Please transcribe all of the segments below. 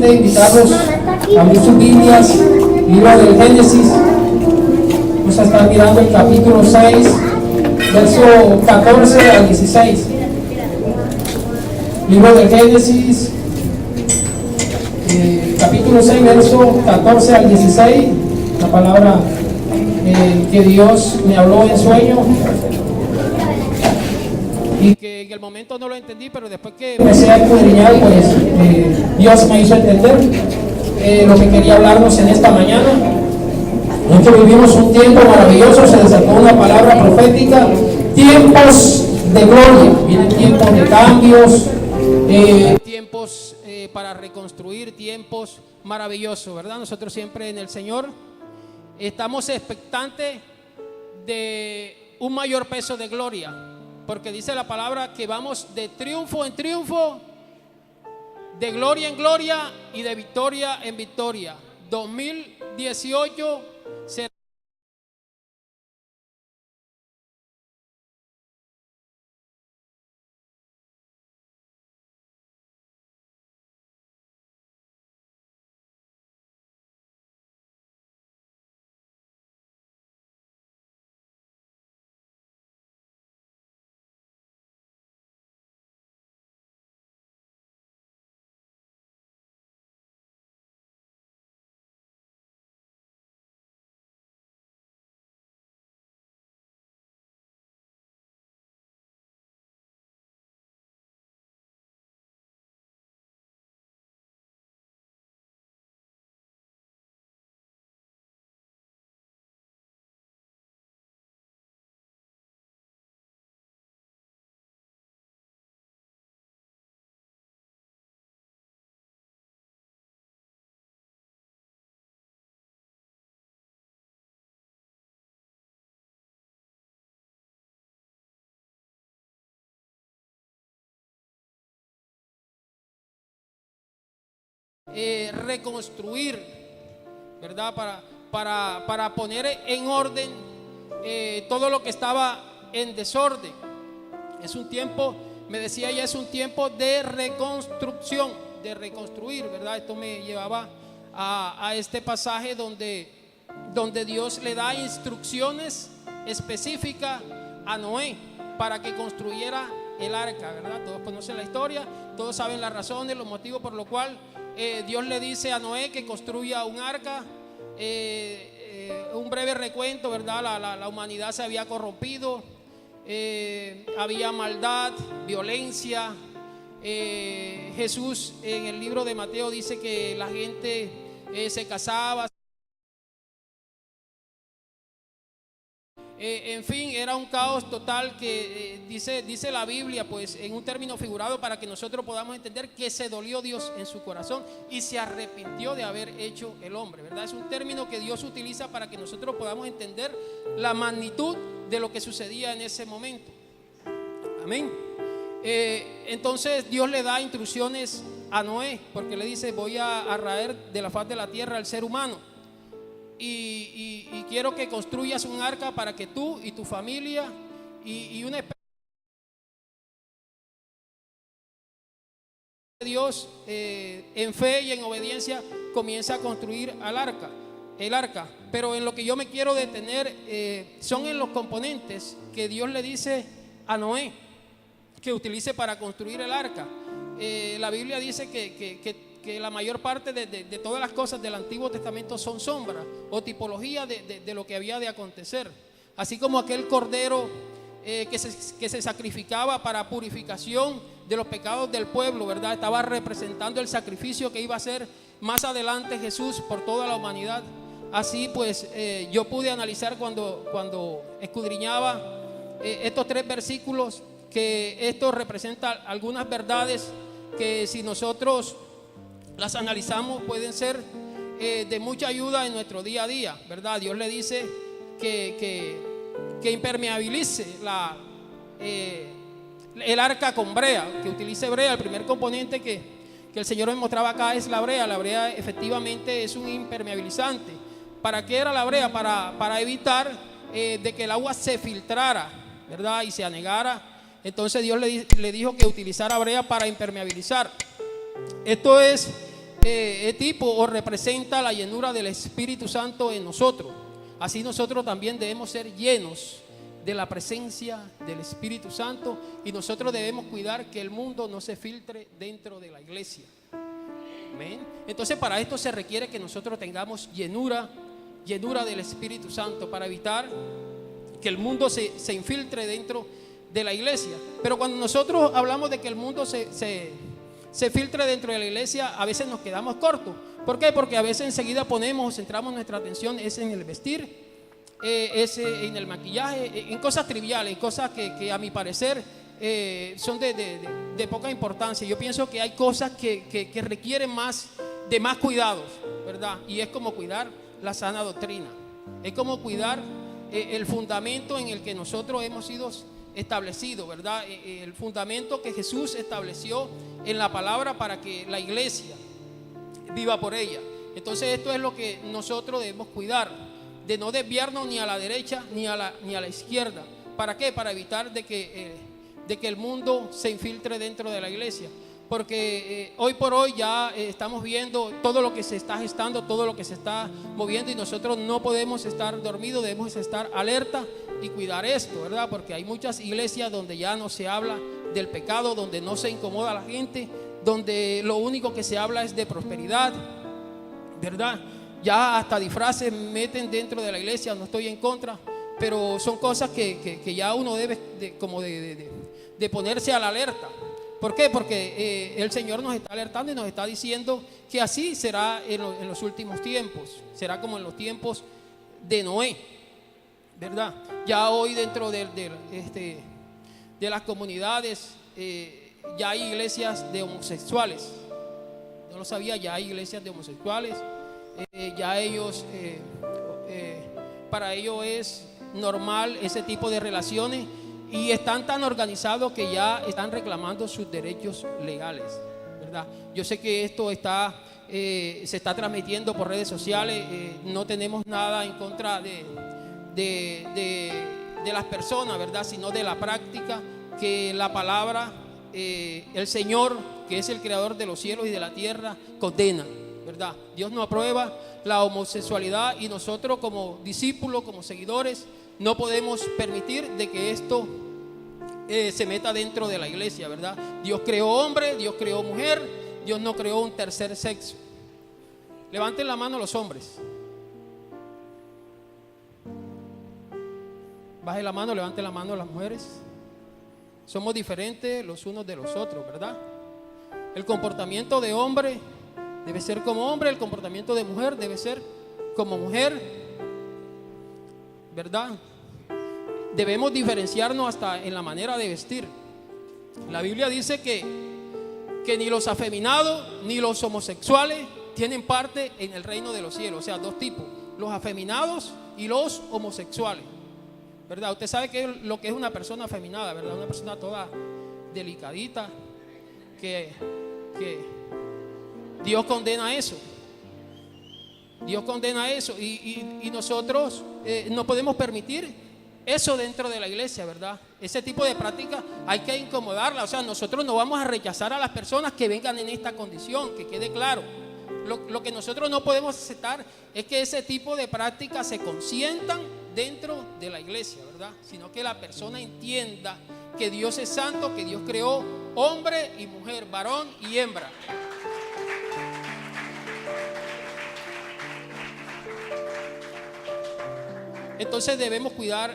nuevamente invitarlos a abrir sus Biblias, libro del Génesis. Vamos a estar mirando el capítulo 6, verso 14 al 16. Libro del Génesis, capítulo 6, verso 14 al 16. La palabra que Dios me habló en sueño. Y que en el momento no lo entendí, pero después que empecé a escudriñar, pues Dios me hizo entender lo que quería hablarnos en esta mañana. Nosotros vivimos un tiempo maravilloso, se desató una palabra profética, tiempos de gloria, vienen tiempos de cambios, tiempos para reconstruir, tiempos maravillosos, ¿verdad? Nosotros siempre en el Señor estamos expectantes de un mayor peso de gloria, porque dice la palabra que vamos de triunfo en triunfo, de gloria en gloria y de victoria en victoria. 2018 será reconstruir, ¿verdad? Para poner en orden todo lo que estaba en desorden. Es un tiempo, me decía ella, es un tiempo de reconstrucción, de reconstruir, ¿verdad? Esto me llevaba a este pasaje donde Dios le da instrucciones específicas a Noé para que construyera el arca, ¿verdad? Todos conocen la historia, todos saben las razones, los motivos por los cuales Dios le dice a Noé que construya un arca. Un breve recuento, ¿verdad? La humanidad se había corrompido, había maldad, violencia. Jesús en el libro de Mateo dice que la gente se casaba. En fin, era un caos total que dice la Biblia, pues en un término figurado, para que nosotros podamos entender que se dolió Dios en su corazón y se arrepintió de haber hecho el hombre, ¿verdad? Es un término que Dios utiliza para que nosotros podamos entender la magnitud de lo que sucedía en ese momento. Amén. Entonces Dios le da instrucciones a Noé, porque le dice: voy a raer de la faz de la tierra al ser humano. Y quiero que construyas un arca para que tú y tu familia y una especie de Dios en fe y en obediencia comienza a construir el arca. Pero en lo que yo me quiero detener son en los componentes que Dios le dice a Noé que utilice para construir el arca. La Biblia dice que la mayor parte de todas las cosas del Antiguo Testamento son sombras o tipología de lo que había de acontecer. Así como aquel cordero que se sacrificaba para purificación de los pecados del pueblo, ¿verdad? Estaba representando el sacrificio que iba a hacer más adelante Jesús por toda la humanidad. Así pues yo pude analizar cuando escudriñaba estos 3 versículos, que esto representa algunas verdades que, si nosotros las analizamos, pueden ser de mucha ayuda en nuestro día a día, ¿verdad? Dios le dice que impermeabilice el arca con brea, que utilice brea. El primer componente que el Señor me mostraba acá es la brea. La brea efectivamente es un impermeabilizante. ¿Para qué era la brea? Para evitar de que el agua se filtrara, ¿verdad? Y se anegara. Entonces Dios le dijo que utilizara brea para impermeabilizar. Esto es tipo o representa la llenura del Espíritu Santo en nosotros. Así nosotros también debemos ser llenos de la presencia del Espíritu Santo, y nosotros debemos cuidar que el mundo no se filtre dentro de la iglesia. Amén. Entonces, para esto se requiere que nosotros tengamos llenura del Espíritu Santo, para evitar que el mundo se infiltre dentro de la iglesia. Pero cuando nosotros hablamos de que el mundo se filtre dentro de la iglesia, a veces nos quedamos cortos. ¿Por qué? Porque a veces enseguida centramos nuestra atención en el vestir, en el maquillaje, en cosas triviales, en cosas que a mi parecer son de poca importancia. Yo pienso que hay cosas que requieren más cuidados, ¿verdad? Y es como cuidar la sana doctrina, es como cuidar el fundamento en el que nosotros hemos sido establecidos, ¿verdad? El fundamento que Jesús estableció en la palabra para que la iglesia viva por ella. Entonces esto es lo que nosotros debemos cuidar, de no desviarnos ni a la derecha ni a la izquierda. ¿Para qué? Para evitar de que el mundo se infiltre dentro de la iglesia. Porque hoy por hoy ya estamos viendo todo lo que se está gestando, todo lo que se está moviendo, y nosotros no podemos estar dormidos, debemos estar alerta y cuidar esto, ¿verdad? Porque hay muchas iglesias donde ya no se habla del pecado, donde no se incomoda a la gente, donde lo único que se habla es de prosperidad, ¿verdad? Ya hasta disfraces meten dentro de la iglesia. No estoy en contra, pero son cosas que ya uno debe de ponerse a la alerta. ¿Por qué? Porque el Señor nos está alertando y nos está diciendo que así será en los últimos tiempos. Será como en los tiempos de Noé, ¿verdad? Ya hoy dentro de las comunidades ya hay iglesias de homosexuales. Yo no sabía, ya hay iglesias de homosexuales. Ya ellos, para ellos es normal ese tipo de relaciones, y están tan organizados que ya están reclamando sus derechos legales, ¿verdad? Yo sé que esto se está transmitiendo por redes sociales. No tenemos nada en contra de las personas, ¿verdad? Sino de la práctica que la palabra, el Señor, que es el creador de los cielos y de la tierra, condena, ¿verdad? Dios no aprueba la homosexualidad, y nosotros como discípulos, como seguidores, no podemos permitir de que esto se meta dentro de la iglesia, ¿verdad? Dios creó hombre, Dios creó mujer, Dios no creó un tercer sexo. Levanten la mano los hombres. Baje la mano, levanten la mano las mujeres. Somos diferentes los unos de los otros, ¿verdad? El comportamiento de hombre debe ser como hombre, el comportamiento de mujer debe ser como mujer, ¿verdad? Debemos diferenciarnos hasta en la manera de vestir. La Biblia dice que ni los afeminados ni los homosexuales tienen parte en el reino de los cielos. O sea, dos tipos: los afeminados y los homosexuales, ¿verdad? Usted sabe lo que es una persona afeminada, ¿verdad? Una persona toda delicadita, que Dios condena eso. Dios condena eso, y nosotros no podemos permitir eso dentro de la iglesia, ¿verdad? Ese tipo de práctica hay que incomodarla. O sea, nosotros no vamos a rechazar a las personas que vengan en esta condición, que quede claro. Lo que nosotros no podemos aceptar es que ese tipo de prácticas se consientan dentro de la iglesia, ¿verdad? Sino que la persona entienda que Dios es santo, que Dios creó hombre y mujer, varón y hembra. Entonces debemos cuidar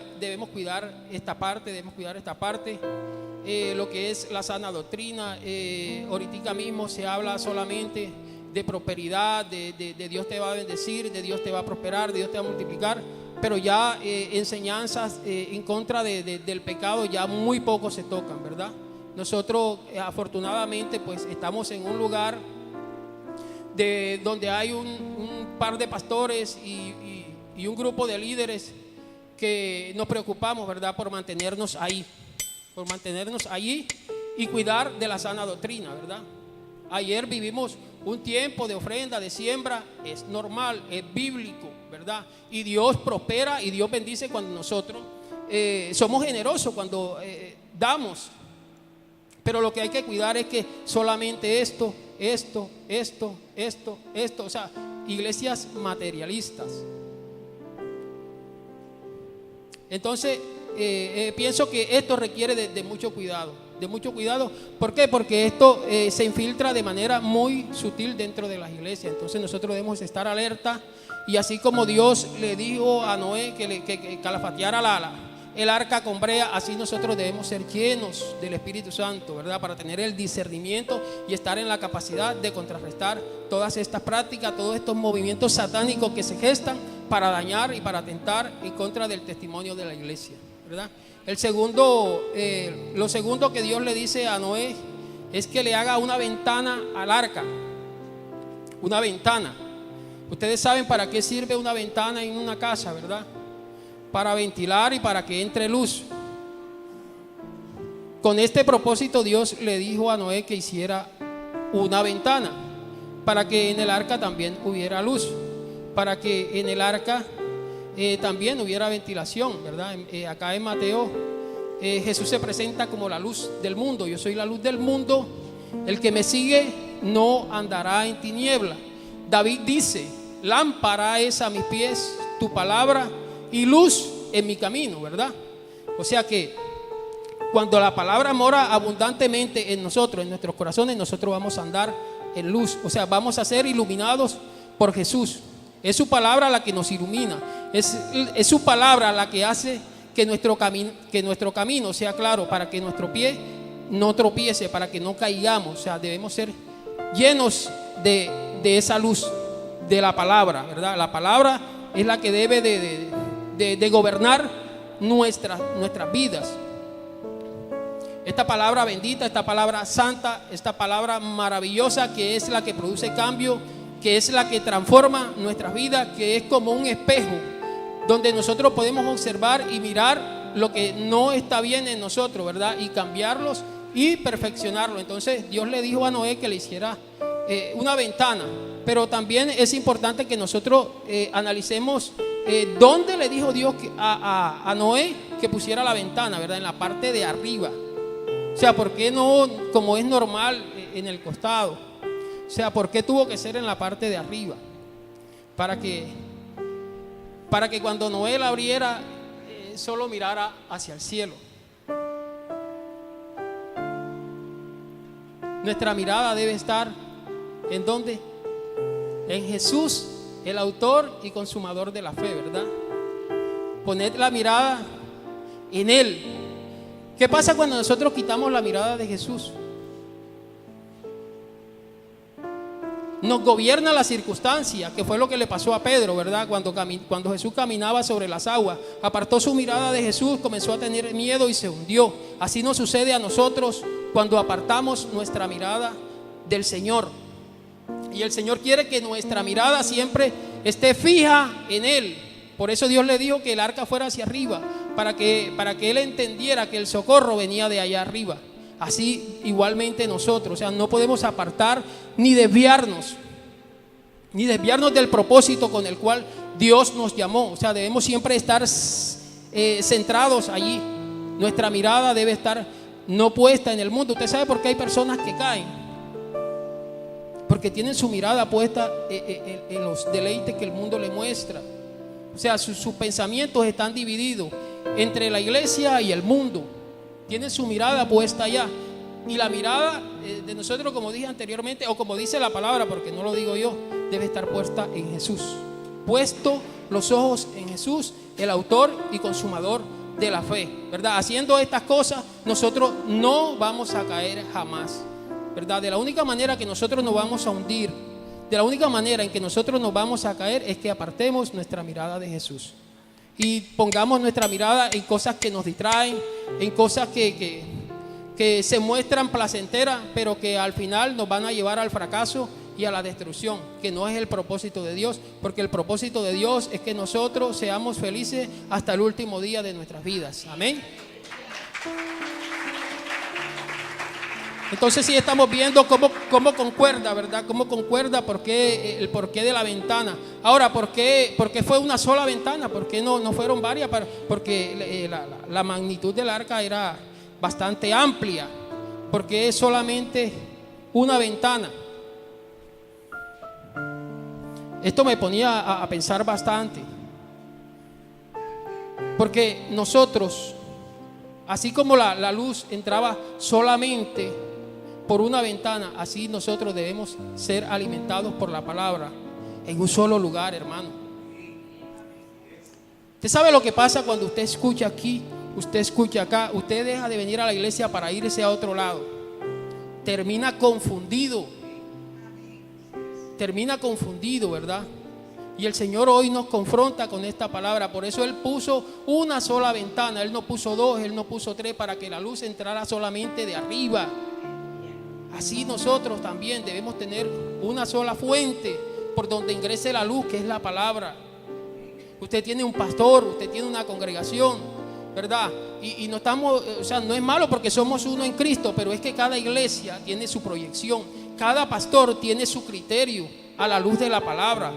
esta parte, lo que es la sana doctrina. Ahorita mismo se habla solamente de prosperidad, de Dios te va a bendecir, de Dios te va a prosperar, de Dios te va a multiplicar, pero ya enseñanzas en contra del pecado ya muy poco se tocan, ¿verdad? Nosotros afortunadamente pues estamos en un lugar donde hay un par de pastores y un grupo de líderes que nos preocupamos, ¿verdad?, por mantenernos allí y cuidar de la sana doctrina, ¿verdad? Ayer vivimos un tiempo de ofrenda, de siembra. Es normal, es bíblico, ¿verdad? Y Dios prospera y Dios bendice cuando nosotros somos generosos, cuando damos. Pero lo que hay que cuidar es que solamente esto esto, o sea, iglesias materialistas. Entonces, pienso que esto requiere de mucho cuidado, ¿Por qué? Porque esto se infiltra de manera muy sutil dentro de las iglesias. Entonces nosotros debemos estar alerta, y así como Dios le dijo a Noé que calafateara el arca con brea, así nosotros debemos ser llenos del Espíritu Santo, ¿verdad? Para tener el discernimiento y estar en la capacidad de contrarrestar todas estas prácticas, todos estos movimientos satánicos que se gestan para dañar y para atentar en contra del testimonio de la iglesia, ¿verdad? Lo segundo que Dios le dice a Noé es que le haga una ventana al arca. Una ventana. Ustedes saben para qué sirve una ventana en una casa, ¿verdad? Para ventilar y para que entre luz. Con este propósito Dios le dijo a Noé que hiciera una ventana para que en el arca también hubiera luz, para que en el arca también hubiera ventilación, ¿verdad? Acá en Mateo Jesús se presenta como la luz del mundo. Yo soy la luz del mundo, el que me sigue no andará en tiniebla. David dice: lámpara es a mis pies tu palabra y luz en mi camino, ¿verdad? O sea que cuando la palabra mora abundantemente en nosotros, en nuestros corazones, nosotros vamos a andar en luz, o sea, vamos a ser iluminados por Jesús. Es su palabra la que nos ilumina, es su palabra la que hace que nuestro camino sea claro, para que nuestro pie no tropiece, para que no caigamos. O sea, debemos ser llenos de esa luz de la palabra, ¿verdad? La palabra es la que debe de gobernar nuestras vidas. Esta palabra bendita, esta palabra santa, esta palabra maravillosa, que es la que produce cambio, que es la que transforma nuestras vidas, que es como un espejo donde nosotros podemos observar y mirar lo que no está bien en nosotros, ¿verdad? Y cambiarlos y perfeccionarlo. Entonces Dios le dijo a Noé que le hiciera una ventana, pero también es importante que nosotros analicemos dónde le dijo Dios a Noé que pusiera la ventana, ¿verdad? En la parte de arriba. O sea, ¿por qué no como es normal en el costado? O sea, ¿por qué tuvo que ser en la parte de arriba? Para que cuando Noé la abriera, solo mirara hacia el cielo. Nuestra mirada debe estar ¿en dónde? En Jesús, el autor y consumador de la fe, ¿verdad? Poned la mirada en Él. ¿Qué pasa cuando nosotros quitamos la mirada de Jesús? Nos gobierna la circunstancia, que fue lo que le pasó a Pedro, ¿verdad? Cuando Jesús caminaba sobre las aguas, apartó su mirada de Jesús, comenzó a tener miedo y se hundió. Así nos sucede a nosotros cuando apartamos nuestra mirada del Señor. Y el Señor quiere que nuestra mirada siempre esté fija en Él. Por eso Dios le dijo que el arca fuera hacia arriba, para que Él entendiera que el socorro venía de allá arriba. Así igualmente nosotros, o sea, no podemos apartar ni desviarnos del propósito con el cual Dios nos llamó. O sea, debemos siempre estar centrados allí. Nuestra mirada debe estar no puesta en el mundo. Usted sabe por qué hay personas que caen, porque tienen su mirada puesta en los deleites que el mundo le muestra. O sea, sus pensamientos están divididos entre la iglesia y el mundo. Tienen su mirada puesta allá. Y la mirada de nosotros, como dije anteriormente, o como dice la palabra, porque no lo digo yo, debe estar puesta en Jesús. Puesto los ojos en Jesús, el autor y consumador de la fe, ¿verdad? Haciendo estas cosas, nosotros no vamos a caer jamás, ¿verdad? De la única manera que nosotros nos vamos a hundir, de la única manera en que nosotros nos vamos a caer, es que apartemos nuestra mirada de Jesús y pongamos nuestra mirada en cosas que nos distraen, en cosas que se muestran placenteras, pero que al final nos van a llevar al fracaso y a la destrucción, que no es el propósito de Dios, porque el propósito de Dios es que nosotros seamos felices hasta el último día de nuestras vidas. Amén. Entonces sí estamos viendo cómo concuerda, ¿verdad? Cómo concuerda el porqué de la ventana. Ahora, ¿por qué fue una sola ventana? ¿Por qué no fueron varias? Porque la magnitud del arca era bastante amplia. ¿Por qué solamente una ventana? esto me ponía a pensar bastante. Porque nosotros, así como la luz entraba solamente por una ventana, así nosotros debemos ser alimentados por la palabra en un solo lugar, hermano. Usted sabe lo que pasa cuando usted escucha aquí, usted escucha acá, usted deja de venir a la iglesia para irse a otro lado. Termina confundido, ¿verdad? Y el Señor hoy nos confronta con esta palabra. Por eso Él puso una sola ventana. Él no puso dos, Él no puso tres, para que la luz entrara solamente de arriba. Así nosotros también debemos tener una sola fuente por donde ingrese la luz, que es la palabra. Usted tiene un pastor, usted tiene una congregación, ¿verdad? Y no estamos, o sea, no es malo porque somos uno en Cristo, pero es que cada iglesia tiene su proyección. Cada pastor tiene su criterio a la luz de la palabra.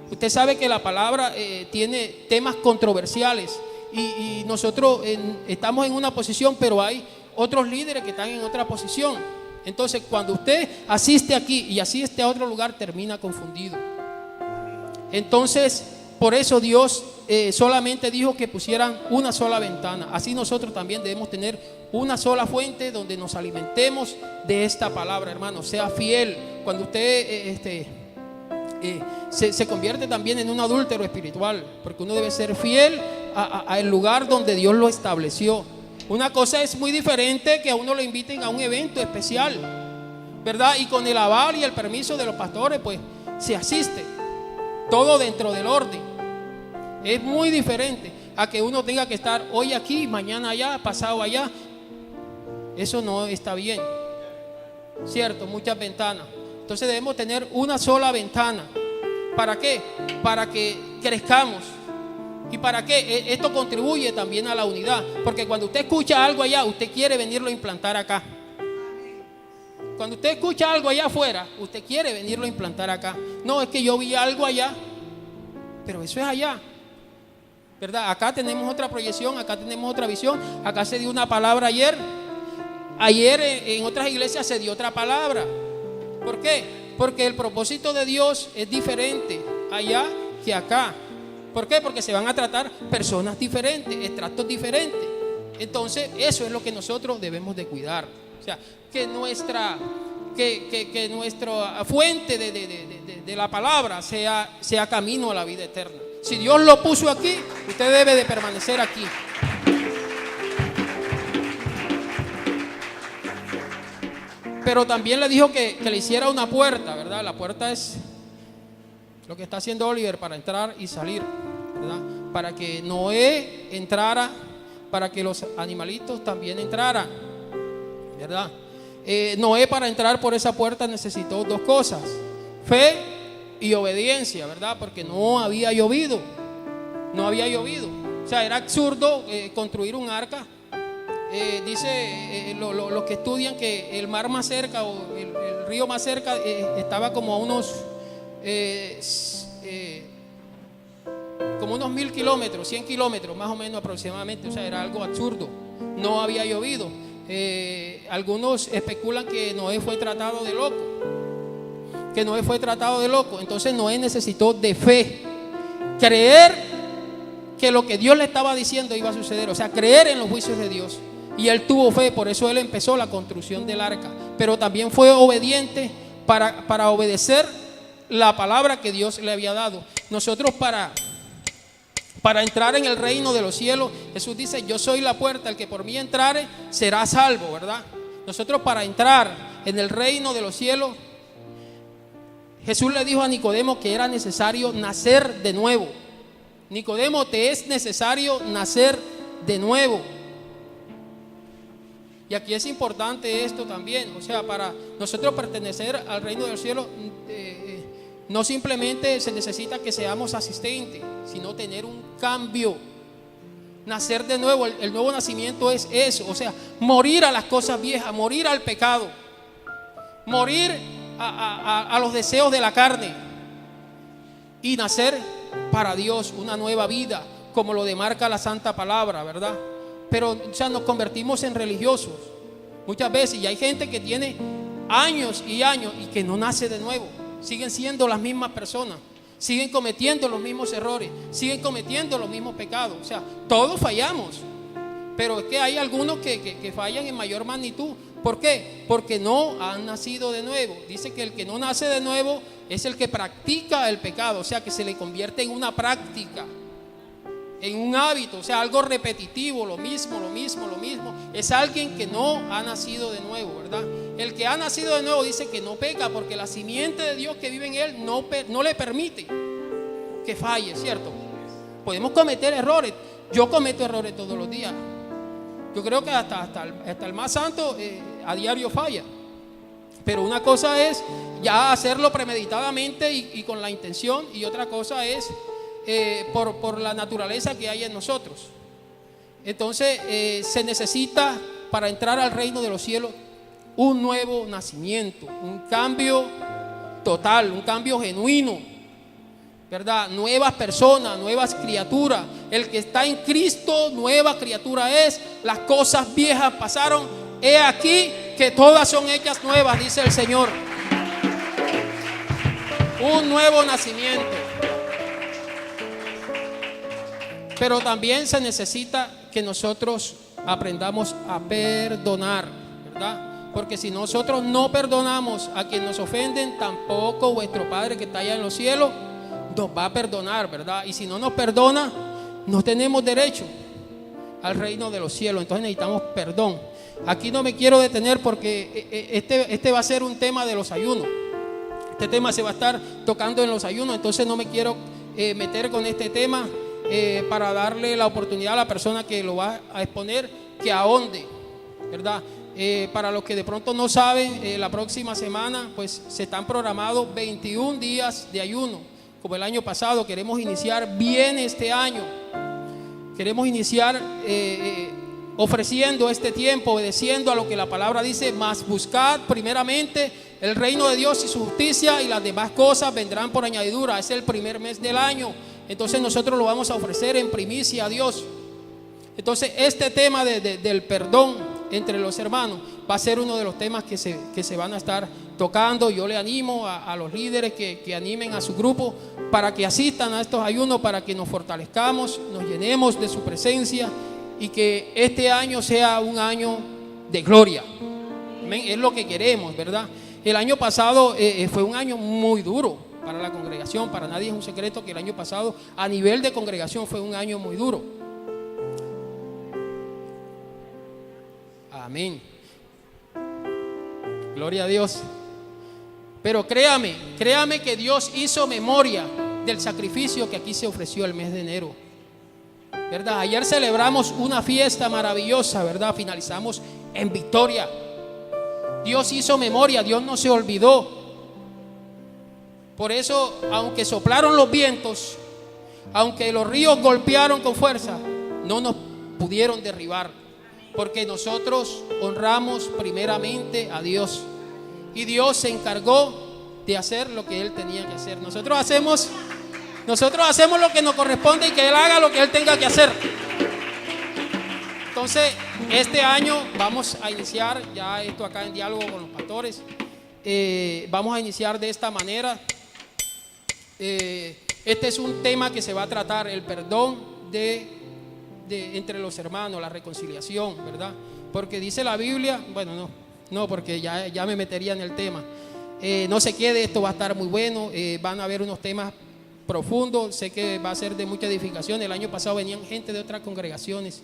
Usted sabe que la palabra tiene temas controversiales y nosotros estamos en una posición, pero hay otros líderes que están en otra posición. Entonces, cuando usted asiste aquí y asiste a otro lugar, termina confundido. Entonces, por eso Dios solamente dijo que pusieran una sola ventana. Así nosotros también debemos tener una sola fuente donde nos alimentemos de esta palabra, hermano. Sea fiel. Cuando usted se convierte también en un adúltero espiritual, porque uno debe ser fiel al lugar donde Dios lo estableció. Una cosa es muy diferente que a uno lo inviten a un evento especial, ¿verdad? Y con el aval y el permiso de los pastores, pues se asiste, todo dentro del orden. Es muy diferente a que uno tenga que estar hoy aquí, mañana allá, pasado allá. Eso no está bien, ¿cierto? Muchas ventanas. Entonces debemos tener una sola ventana. ¿Para qué? Para que crezcamos. ¿Y para qué? Esto contribuye también a la unidad. Porque cuando usted escucha algo allá, usted quiere venirlo a implantar acá. Cuando usted escucha algo allá afuera, usted quiere venirlo a implantar acá. No, es que yo vi algo allá, pero eso es allá, ¿verdad? Acá tenemos otra proyección, acá tenemos otra visión. Acá se dio una palabra ayer. Ayer en otras iglesias se dio otra palabra. ¿Por qué? Porque el propósito de Dios es diferente allá que acá. ¿Por qué? Porque se van a tratar personas diferentes, extractos diferentes. Entonces, eso es lo que nosotros debemos de cuidar. O sea, que nuestra fuente de la palabra sea camino a la vida eterna. Si Dios lo puso aquí, usted debe de permanecer aquí. Pero también le dijo que le hiciera una puerta, ¿verdad? La puerta es lo que está haciendo Oliver para entrar y salir, ¿verdad? Para que Noé entrara, para que los animalitos también entraran, ¿verdad? Noé, para entrar por esa puerta, necesitó dos cosas: fe y obediencia, ¿verdad? Porque no había llovido. O sea, era absurdo construir un arca. Dice los que estudian que el mar más cerca o el río más cerca estaba como a unos 1000 kilómetros, 100 kilómetros más o menos aproximadamente. O sea, era algo absurdo. No había llovido. Algunos especulan que Noé fue tratado de loco. Entonces Noé necesitó de fe, creer que lo que Dios le estaba diciendo iba a suceder. O sea, creer en los juicios de Dios. Y él tuvo fe, por eso él empezó la construcción del arca. Pero también fue obediente para obedecer la palabra que Dios le había dado. Nosotros para entrar en el reino de los cielos, Jesús dice: yo soy la puerta, el que por mí entrare será salvo, ¿verdad? Nosotros, para entrar en el reino de los cielos, Jesús le dijo a Nicodemo que era necesario nacer de nuevo. Nicodemo, te es necesario nacer de nuevo. Y aquí es importante esto también. O sea, para nosotros pertenecer al reino del cielo, no simplemente se necesita que seamos asistentes, sino tener un cambio, nacer de nuevo. El nuevo nacimiento es eso, o sea, morir a las cosas viejas, morir al pecado, morir a los deseos de la carne y nacer para Dios, una nueva vida, como lo demarca la santa palabra, ¿verdad? Pero, o sea, nos convertimos en religiosos muchas veces, y hay gente que tiene años y años y que no nace de nuevo. Siguen siendo las mismas personas, siguen cometiendo los mismos errores, siguen cometiendo los mismos pecados. O sea, todos fallamos, pero es que hay algunos que fallan en mayor magnitud. ¿Por qué? Porque no han nacido de nuevo. Dice que el que no nace de nuevo es el que practica el pecado, o sea, que se le convierte en una práctica, en un hábito, o sea, algo repetitivo, lo mismo. Es alguien que no ha nacido de nuevo, ¿verdad? El que ha nacido de nuevo dice que no peca, porque la simiente de Dios que vive en él no le permite que falle, ¿cierto? Podemos cometer errores. Yo cometo errores todos los días. Yo creo que hasta el más santo a diario falla. Pero una cosa es ya hacerlo premeditadamente y con la intención, y otra cosa es por la naturaleza que hay en nosotros. Entonces se necesita, para entrar al reino de los cielos, un nuevo nacimiento, un cambio total, un cambio genuino, ¿verdad? Nuevas personas, nuevas criaturas. El que está en Cristo, nueva criatura es. Las cosas viejas pasaron, he aquí que todas son hechas nuevas, dice el Señor. Un nuevo nacimiento. Pero también se necesita que nosotros aprendamos a perdonar, ¿verdad? Porque si nosotros no perdonamos a quien nos ofenden, tampoco vuestro Padre que está allá en los cielos nos va a perdonar, ¿verdad? Y si no nos perdona, no tenemos derecho al reino de los cielos. Entonces necesitamos perdón. Aquí no me quiero detener porque este va a ser un tema de los ayunos. Este tema se va a estar tocando en los ayunos, entonces no me quiero meter con este tema para darle la oportunidad a la persona que lo va a exponer que ahonde, ¿verdad? Para los que de pronto no saben, la próxima semana pues se están programados 21 días de ayuno, como el año pasado. Queremos iniciar bien este año. Queremos iniciar ofreciendo este tiempo, obedeciendo a lo que la palabra dice: mas buscad primeramente el reino de Dios y su justicia, y las demás cosas vendrán por añadidura. Es el primer mes del año, entonces nosotros lo vamos a ofrecer en primicia a Dios. Entonces este tema del perdón entre los hermanos va a ser uno de los temas que se van a estar tocando. Yo le animo a los líderes que animen a su grupo para que asistan a estos ayunos, para que nos fortalezcamos, nos llenemos de su presencia y que este año sea un año de gloria. Amén. Es lo que queremos, ¿verdad? El año pasado fue un año muy duro para la congregación. Para nadie es un secreto que el año pasado a nivel de congregación fue un año muy duro. Amén. Gloria a Dios. Pero créame que Dios hizo memoria del sacrificio que aquí se ofreció el mes de enero, ¿verdad? Ayer celebramos una fiesta maravillosa, ¿verdad? Finalizamos en victoria. Dios hizo memoria, Dios no se olvidó. Por eso, aunque soplaron los vientos, aunque los ríos golpearon con fuerza, no nos pudieron derribar, porque nosotros honramos primeramente a Dios, y Dios se encargó de hacer lo que Él tenía que hacer. Nosotros hacemos lo que nos corresponde y que Él haga lo que Él tenga que hacer. Entonces, este año vamos a iniciar ya esto acá en diálogo con los pastores. Vamos a iniciar de esta manera. Este es un tema que se va a tratar: el perdón entre los hermanos, la reconciliación, ¿verdad? Porque dice la Biblia, bueno, no, porque ya me metería en el tema. No se quede, esto va a estar muy bueno. Van a haber unos temas profundos. Sé que va a ser de mucha edificación. El año pasado venían gente de otras congregaciones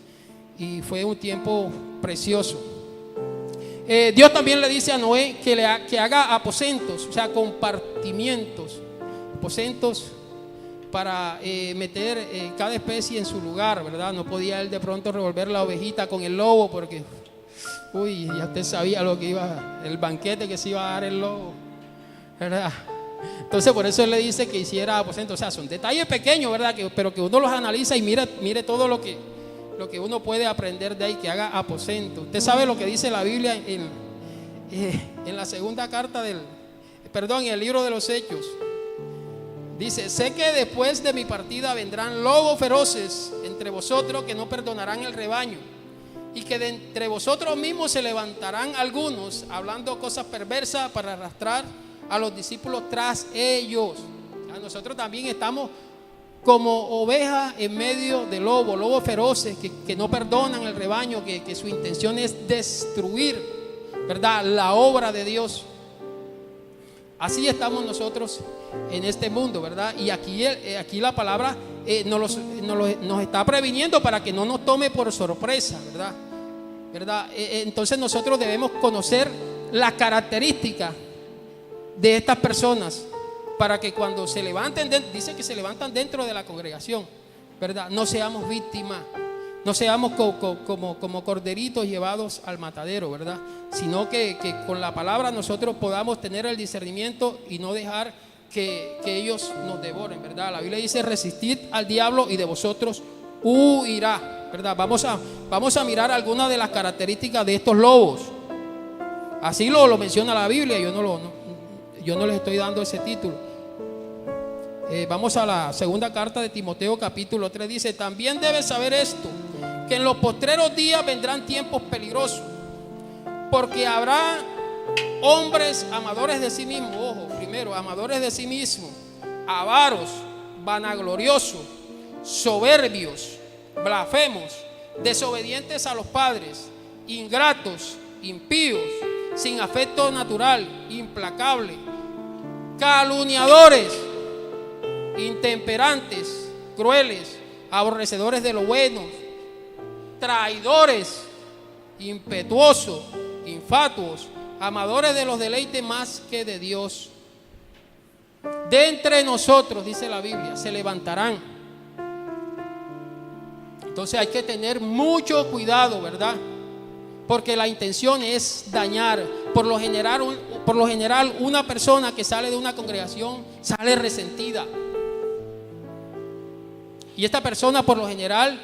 y fue un tiempo precioso. Dios también le dice a Noé que haga aposentos, o sea, compartimientos, aposentos para meter cada especie en su lugar, ¿verdad? No podía él de pronto revolver la ovejita con el lobo, porque ya usted sabía lo que el banquete que se iba a dar el lobo, ¿verdad? Entonces por eso él le dice que hiciera aposentos. O sea, son detalles pequeños, ¿verdad? Pero que uno los analiza y mire todo lo que uno puede aprender de ahí, que haga aposento. Usted sabe lo que dice la Biblia en la segunda carta en el libro de los Hechos. Dice: sé que después de mi partida vendrán lobos feroces entre vosotros que no perdonarán el rebaño, y que de entre vosotros mismos se levantarán algunos hablando cosas perversas para arrastrar a los discípulos tras ellos. nosotros también estamos como ovejas en medio de lobos feroces que no perdonan el rebaño, que su intención es destruir, ¿verdad?, la obra de Dios. Así estamos nosotros en este mundo, ¿verdad? Y aquí la palabra nos está previniendo para que no nos tome por sorpresa, ¿verdad? Entonces nosotros debemos conocer las características de estas personas para que cuando se levanten, dice que se levantan dentro de la congregación, ¿verdad?, no seamos víctimas, no seamos como corderitos llevados al matadero, ¿verdad?, sino que con la palabra nosotros podamos tener el discernimiento y no dejar que ellos nos devoren, ¿verdad? La Biblia dice: resistid al diablo y de vosotros huirá, ¿verdad? Vamos a mirar algunas de las características de estos lobos. Así lo menciona la Biblia. Yo no les estoy dando ese título. Vamos a la segunda carta de Timoteo, capítulo 3. Dice: también debes saber esto, que en los postreros días vendrán tiempos peligrosos, porque habrá hombres amadores de sí mismos. Ojo, primero, amadores de sí mismos, avaros, vanagloriosos, soberbios, blasfemos, desobedientes a los padres, ingratos, impíos, sin afecto natural, implacables, calumniadores, intemperantes, crueles, aborrecedores de lo bueno, traidores, impetuosos, infatuos, amadores de los deleites más que de Dios. De entre nosotros, dice la Biblia, se levantarán. Entonces hay que tener mucho cuidado, ¿verdad? Porque la intención es dañar. Por lo general, una persona que sale de una congregación sale resentida. Y esta persona, por lo general,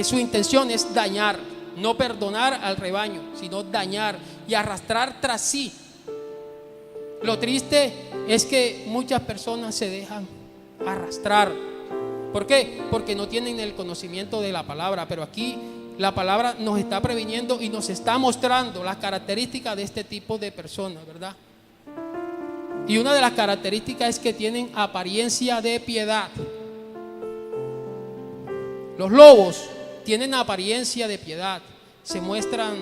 su intención es dañar, no perdonar al rebaño, sino dañar y arrastrar tras sí. Lo triste es que muchas personas se dejan arrastrar. ¿Por qué? Porque no tienen el conocimiento de la palabra. Pero aquí la palabra nos está previniendo y nos está mostrando las características de este tipo de personas, ¿verdad? Y una de las características es que tienen apariencia de piedad. Los lobos tienen apariencia de piedad, se muestran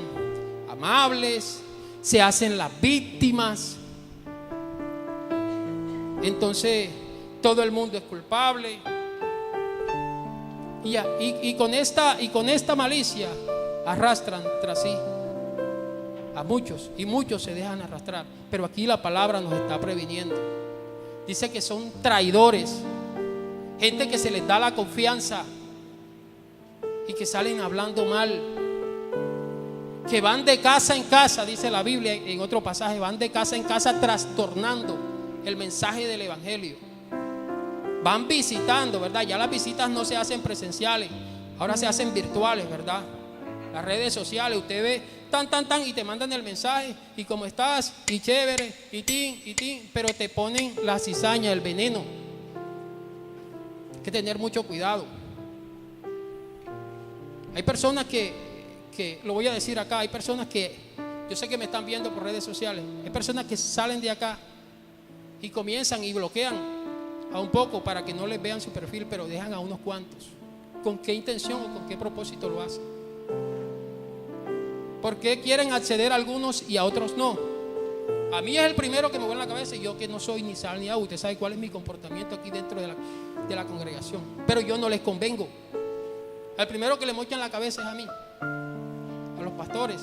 amables, se hacen las víctimas. Entonces todo el mundo es culpable. Y con esta malicia arrastran tras sí a muchos, y muchos se dejan arrastrar. Pero aquí la palabra nos está previniendo. Dice que son traidores, gente que se les da la confianza y que salen hablando mal, que van de casa en casa, dice la Biblia en otro pasaje, van de casa en casa trastornando el mensaje del evangelio. Van visitando, ¿verdad? Ya las visitas no se hacen presenciales, ahora se hacen virtuales, ¿verdad? Las redes sociales, usted ve tan y te mandan el mensaje y cómo estás, y chévere, y tin, pero te ponen la cizaña, el veneno. Hay que tener mucho cuidado. Hay personas que, lo voy a decir acá, hay personas que, yo sé que me están viendo por redes sociales, hay personas que salen de acá y comienzan y bloquean a un poco para que no les vean su perfil, pero dejan a unos cuantos. ¿Con qué intención o con qué propósito lo hacen? ¿Por qué quieren acceder a algunos y a otros no? A mí es el primero que me vuelve en la cabeza, y yo que no soy ni sal ni agua, usted sabe cuál es mi comportamiento aquí dentro de la congregación, pero yo no les convengo. El primero que le mochan la cabeza es a mí, a los pastores.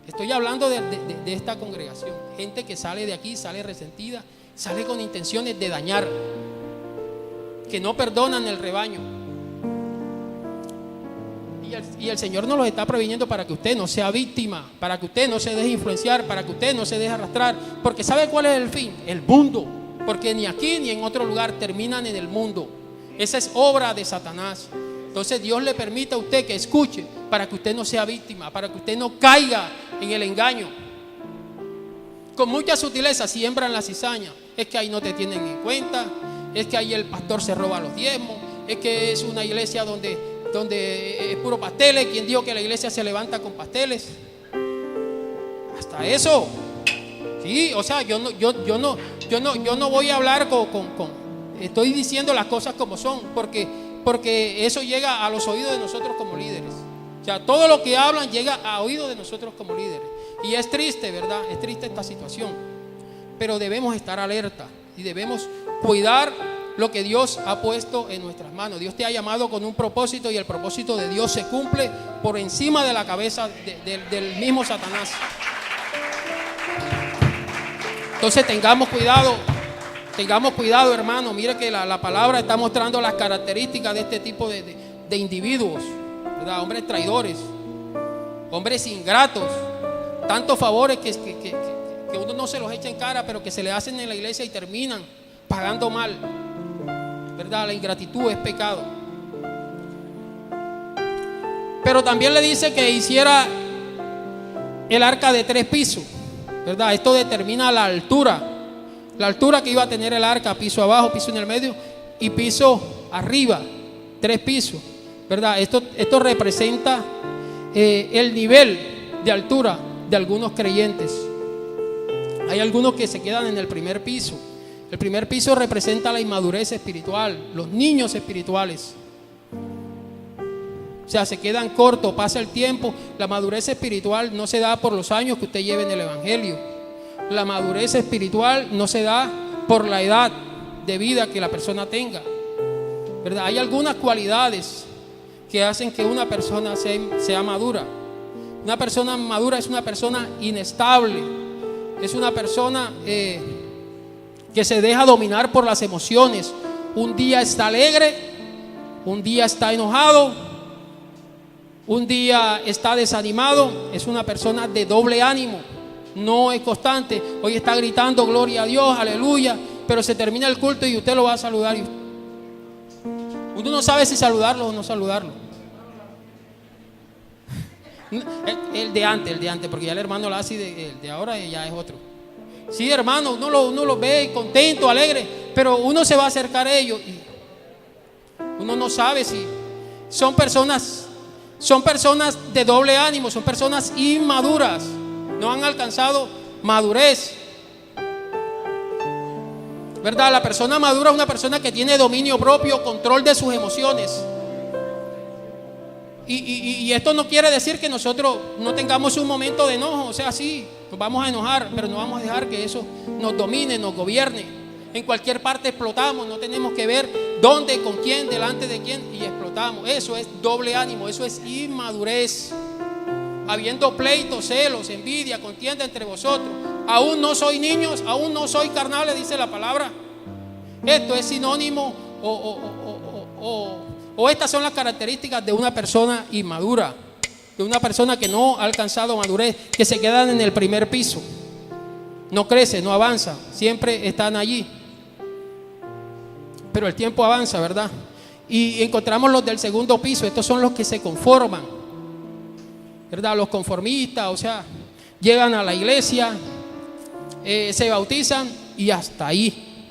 Estoy hablando de esta congregación, gente que sale de aquí, sale resentida, sale con intenciones de dañar, que no perdonan el rebaño. Y el Señor nos los está previniendo para que usted no sea víctima, para que usted no se deje influenciar, para que usted no se deje arrastrar, porque ¿sabe cuál es el fin? El mundo, porque ni aquí ni en otro lugar terminan en el mundo. Esa es obra de Satanás. Entonces Dios le permite a usted que escuche para que usted no sea víctima, para que usted no caiga en el engaño. Con mucha sutileza siembran la cizaña. Es que ahí no te tienen en cuenta, es que ahí el pastor se roba los diezmos, es que es una iglesia donde es puro pasteles. ¿Quién dijo que la iglesia se levanta con pasteles? Hasta eso. Sí, o sea, yo Yo no voy a hablar estoy diciendo las cosas como son, porque eso llega a los oídos de nosotros como líderes. O sea, todo lo que hablan llega a oídos de nosotros como líderes. Y es triste, ¿verdad? Es triste esta situación. Pero debemos estar alerta y debemos cuidar lo que Dios ha puesto en nuestras manos. Dios te ha llamado con un propósito y el propósito de Dios se cumple por encima de la cabeza del mismo Satanás. Entonces tengamos cuidado, hermano. Mire que la palabra está mostrando las características de este tipo de individuos, ¿verdad? Hombres traidores, hombres ingratos, tantos favores que uno no se los echa en cara, pero que se le hacen en la iglesia y terminan pagando mal, ¿verdad? La ingratitud es pecado. Pero también le dice que hiciera el arca de 3 pisos, ¿verdad? Esto determina la altura que iba a tener el arca: piso abajo, piso en el medio y piso arriba, 3 pisos, ¿verdad? Esto representa el nivel de altura de algunos creyentes. Hay algunos que se quedan en el primer piso. El primer piso representa la inmadurez espiritual, los niños espirituales. O sea, se quedan cortos, pasa el tiempo. La madurez espiritual no se da por los años que usted lleve en el evangelio. La madurez espiritual no se da por la edad de vida que la persona tenga, ¿verdad? Hay algunas cualidades que hacen que una persona sea madura. Una persona madura es una persona inestable. Es una persona que se deja dominar por las emociones. Un día está alegre, un día está enojado, un día está desanimado. Es una persona de doble ánimo, no es constante. Hoy está gritando gloria a Dios, aleluya, pero se termina el culto y usted lo va a saludar. Uno no sabe si saludarlo o no saludarlo. El de antes, porque ya el hermano lo hace, el de ahora ya es otro. Sí, hermano, uno lo ve contento, alegre, pero uno se va a acercar a ellos y uno no sabe si son personas de doble ánimo, son personas inmaduras, no han alcanzado madurez, ¿verdad? La persona madura es una persona que tiene dominio propio, control de sus emociones. Y esto no quiere decir que nosotros no tengamos un momento de enojo. O sea, sí, nos vamos a enojar, pero no vamos a dejar que eso nos domine, nos gobierne. En cualquier parte explotamos, no tenemos que ver dónde, con quién, delante de quién, y explotamos. Eso es doble ánimo, eso es inmadurez. Habiendo pleitos, celos, envidia, contienda entre vosotros. Aún no soy niños, aún no soy carnales, dice la palabra. Esto es sinónimo o estas son las características de una persona inmadura, de una persona que no ha alcanzado madurez, que se quedan en el primer piso, no crece, no avanza, siempre están allí. Pero el tiempo avanza, ¿verdad? Y encontramos los del segundo piso. Estos son los que se conforman, ¿verdad? Los conformistas, o sea, llegan a la iglesia, se bautizan y hasta ahí.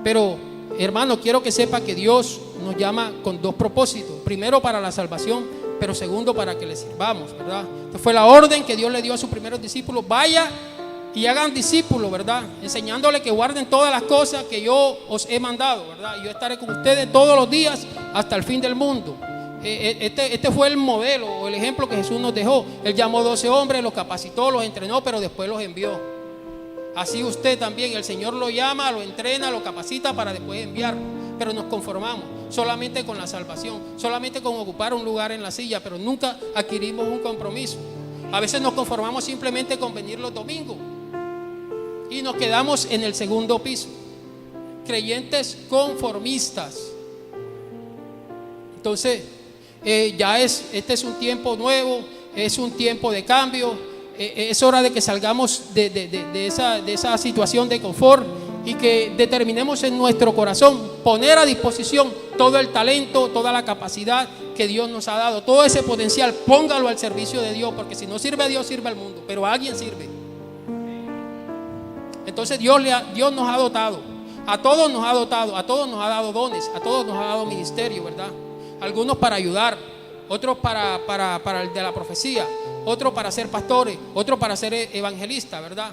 Pero, hermano, quiero que sepa que Dios nos llama con 2 propósitos. Primero, para la salvación, pero segundo, para que le sirvamos, ¿verdad? Esta fue la orden que Dios le dio a sus primeros discípulos: vaya y hagan discípulos, ¿verdad? Enseñándoles que guarden todas las cosas que yo os he mandado, ¿verdad? Y yo estaré con ustedes todos los días hasta el fin del mundo. Este fue el modelo o el ejemplo que Jesús nos dejó. Él llamó 12 hombres, los capacitó, los entrenó, pero después los envió. Así usted también, el Señor lo llama, lo entrena, lo capacita para después enviar. Pero nos conformamos solamente con la salvación, solamente con ocupar un lugar en la silla, pero nunca adquirimos un compromiso. A veces nos conformamos simplemente con venir los domingos y nos quedamos en el segundo piso. Creyentes conformistas. Entonces, este es un tiempo nuevo, es un tiempo de cambio. Es hora de que salgamos de esa situación de confort y que determinemos en nuestro corazón poner a disposición todo el talento, toda la capacidad que Dios nos ha dado, todo ese potencial. Póngalo al servicio de Dios, porque si no sirve a Dios, sirve al mundo, pero a alguien sirve. Entonces Dios nos ha dotado, a todos nos ha dotado, a todos nos ha dado dones, a todos nos ha dado ministerio, ¿verdad? Algunos para ayudar, otros para el de la profecía, otros para ser pastores, otros para ser evangelistas, ¿verdad?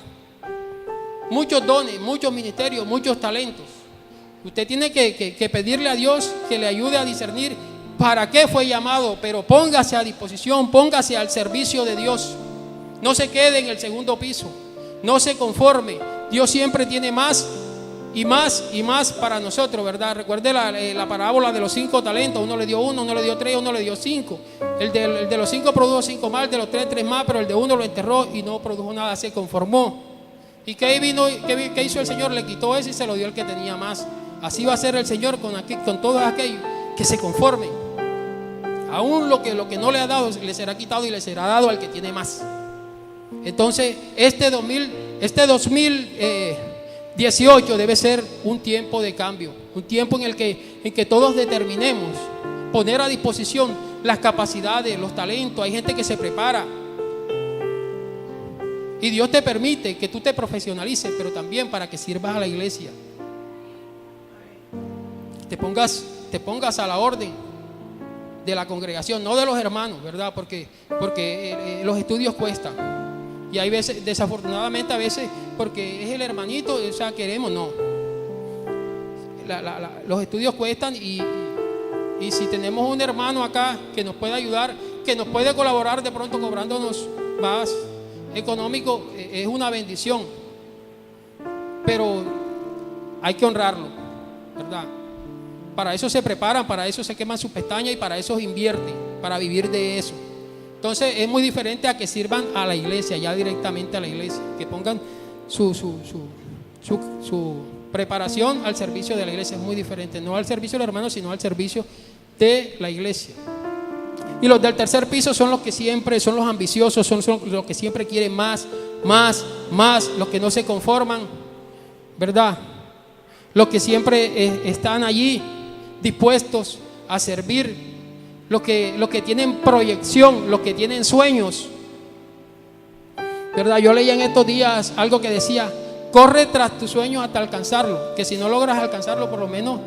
muchos dones, muchos ministerios, muchos talentos. Usted tiene que pedirle a Dios que le ayude a discernir para qué fue llamado, pero póngase a disposición, póngase al servicio de Dios. No se quede en el segundo piso, no se conforme. Dios siempre tiene más y más y más para nosotros, ¿verdad? Recuerde la parábola de los 5 talentos. Uno le dio 1, uno le dio 3, uno le dio 5. El de los 5 produjo 5 más, el de los 3 más, pero el de 1 lo enterró y no produjo nada, se conformó. ¿Y qué hizo el Señor? Le quitó ese y se lo dio al que tenía más. Así va a ser el Señor con todos aquellos que se conformen. Aún lo que no le ha dado le será quitado y le será dado al que tiene más. Entonces este 2018 debe ser un tiempo de cambio, un tiempo en que todos determinemos poner a disposición las capacidades, los talentos. Hay gente que se prepara y Dios te permite que tú te profesionalices, pero también para que sirvas a la iglesia, te pongas a la orden de la congregación, no de los hermanos, ¿verdad? Porque los estudios cuestan. Y hay veces, desafortunadamente a veces, porque es el hermanito, o sea, queremos, no. Los estudios cuestan y si tenemos un hermano acá que nos puede ayudar, que nos puede colaborar de pronto cobrándonos más económico, es una bendición. Pero hay que honrarlo, ¿verdad? Para eso se preparan, para eso se queman sus pestañas y para eso invierten, para vivir de eso. Entonces es muy diferente a que sirvan a la iglesia, ya directamente a la iglesia, que pongan su preparación al servicio de la iglesia. Es muy diferente, no al servicio de los hermanos, sino al servicio de la iglesia. Y los del tercer piso son los que siempre son los ambiciosos, son los que siempre quieren más, los que no se conforman, ¿verdad? Los que siempre están allí dispuestos a servir. Los que tienen proyección, los que tienen sueños, ¿verdad? Yo leía en estos días algo que decía: corre tras tus sueños hasta alcanzarlo, que si no logras alcanzarlo, por lo menos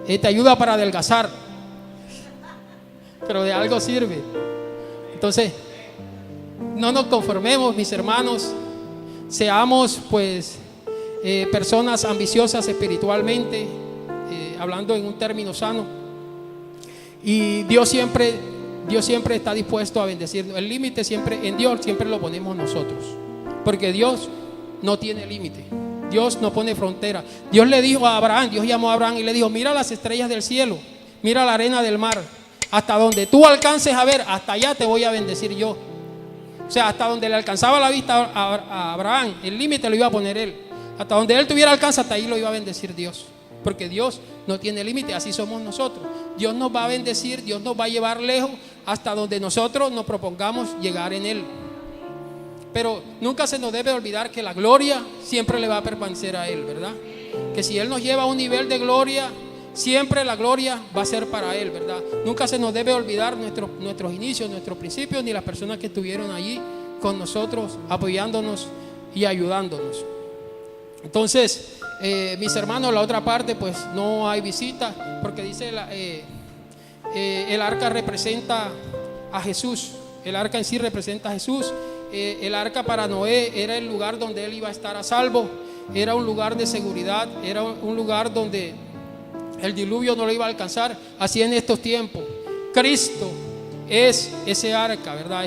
te ayuda para adelgazar, pero de algo sirve. Entonces, no nos conformemos, mis hermanos, seamos pues personas ambiciosas espiritualmente, hablando en un término sano. Y Dios siempre está dispuesto a bendecirnos. El límite siempre en Dios siempre lo ponemos nosotros, porque Dios no tiene límite. Dios no pone frontera. Dios le dijo a Abraham, Dios llamó a Abraham y le dijo: mira las estrellas del cielo, mira la arena del mar, hasta donde tú alcances a ver, hasta allá te voy a bendecir yo. O sea, hasta donde le alcanzaba la vista a Abraham, el límite lo iba a poner él. Hasta donde él tuviera alcance, hasta ahí lo iba a bendecir Dios, porque Dios no tiene límite. Así somos nosotros. Dios nos va a bendecir, Dios nos va a llevar lejos hasta donde nosotros nos propongamos llegar en Él. Pero nunca se nos debe olvidar que la gloria siempre le va a permanecer a Él, ¿verdad? Que si Él nos lleva a un nivel de gloria, siempre la gloria va a ser para Él, ¿verdad? Nunca se nos debe olvidar nuestros inicios, nuestros principios, ni las personas que estuvieron allí con nosotros, apoyándonos y ayudándonos. Entonces, mis hermanos, la otra parte pues no hay visita, porque dice el arca representa a Jesús. El arca en sí representa a Jesús. El arca para Noé era el lugar donde él iba a estar a salvo. Era un lugar de seguridad, era un lugar donde el diluvio no lo iba a alcanzar. Así en estos tiempos Cristo es ese arca, ¿verdad?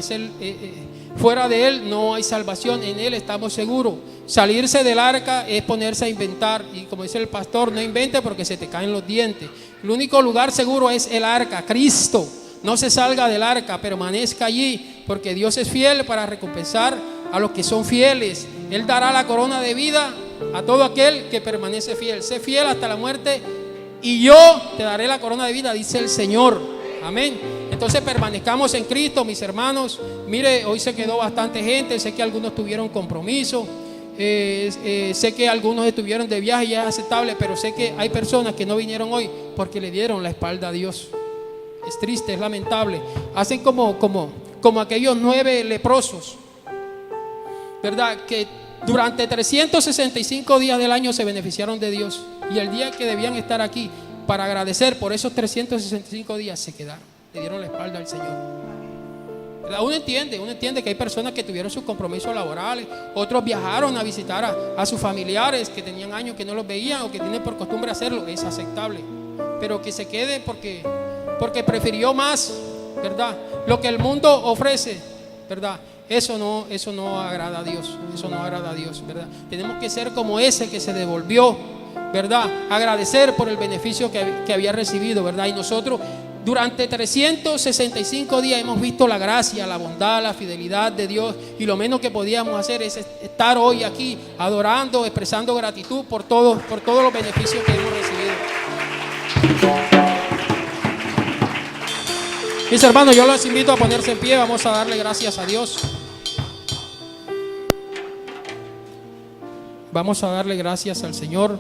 Fuera de Él no hay salvación, en Él estamos seguros. Salirse del arca es ponerse a inventar, y como dice el pastor, no invente porque se te caen los dientes. El único lugar seguro es el arca, Cristo. No se salga del arca, permanezca allí, porque Dios es fiel para recompensar a los que son fieles. Él dará la corona de vida a todo aquel que permanece fiel. Sé fiel hasta la muerte y yo te daré la corona de vida, dice el Señor. Amén. Entonces permanezcamos en Cristo, mis hermanos. Mire, hoy se quedó bastante gente. Sé que algunos tuvieron compromiso, sé que algunos estuvieron de viaje y es aceptable, pero sé que hay personas que no vinieron hoy porque le dieron la espalda a Dios. Es triste, es lamentable. Hacen como aquellos 9 leprosos, ¿verdad? Que durante 365 días del año se beneficiaron de Dios, y el día que debían estar aquí para agradecer por esos 365 días se quedaron, le dieron la espalda al Señor. ¿verdad? Uno entiende que hay personas que tuvieron sus compromisos laborales, otros viajaron a visitar a sus familiares que tenían años que no los veían o que tienen por costumbre hacerlo, es aceptable. Pero que se quede porque prefirió más, ¿verdad? Lo que el mundo ofrece, ¿verdad? Eso no agrada a Dios, eso no agrada a Dios, ¿verdad? Tenemos que ser como ese que se devolvió, ¿verdad? Agradecer por el beneficio que había recibido, ¿verdad? Y nosotros durante 365 días hemos visto la gracia, la bondad, la fidelidad de Dios, y lo menos que podíamos hacer es estar hoy aquí adorando, expresando gratitud por todos los beneficios que hemos recibido. Mis hermanos, yo los invito a ponerse en pie, vamos a darle gracias a Dios. Vamos a darle gracias al Señor.